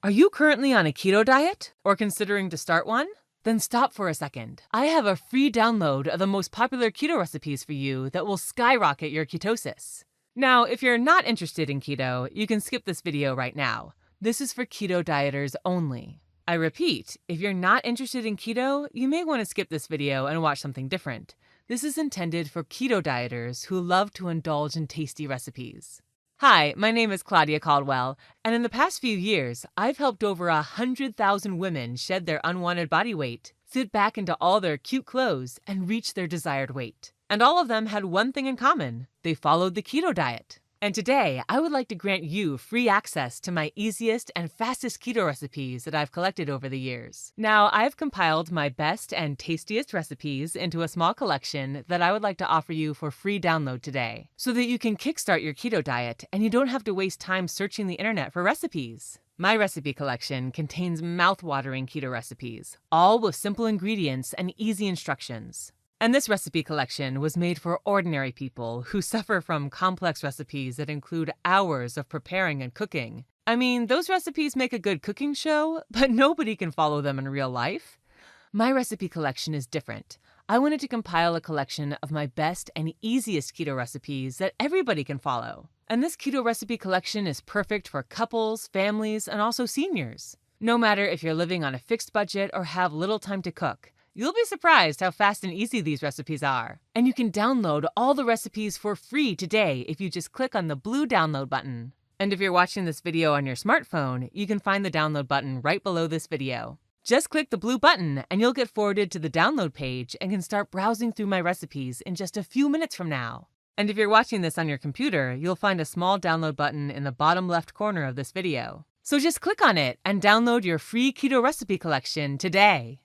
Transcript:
Are you currently on a keto diet or considering to start one? Then stop for a second. I have a free download of the most popular keto recipes for you that will skyrocket your ketosis. Now, if you're not interested in keto, you can skip this video right now. This is for keto dieters only. I repeat, if you're not interested in keto, you may want to skip this video and watch something different. This is intended for keto dieters who love to indulge in tasty recipes. Hi, my name is Claudia Caldwell, and in the past few years, I've helped over 100,000 women shed their unwanted body weight, fit back into all their cute clothes, and reach their desired weight. And all of them had one thing in common: they followed the keto diet. And today, I would like to grant you free access to my easiest and fastest keto recipes that I've collected over the years. Now, I've compiled my best and tastiest recipes into a small collection that I would like to offer you for free download today, so that you can kickstart your keto diet and you don't have to waste time searching the internet for recipes. My recipe collection contains mouth-watering keto recipes, all with simple ingredients and easy instructions. And this recipe collection was made for ordinary people who suffer from complex recipes that include hours of preparing and cooking. I mean, those recipes make a good cooking show, but nobody can follow them in real life. My recipe collection is different. I wanted to compile a collection of my best and easiest keto recipes that everybody can follow. And this keto recipe collection is perfect for couples, families, and also seniors. No matter if you're living on a fixed budget or have little time to cook, you'll be surprised how fast and easy these recipes are. And you can download all the recipes for free today if you just click on the blue download button. And if you're watching this video on your smartphone, you can find the download button right below this video. Just click the blue button and you'll get forwarded to the download page and can start browsing through my recipes in just a few minutes from now. And if you're watching this on your computer, you'll find a small download button in the bottom left corner of this video. So just click on it and download your free keto recipe collection today.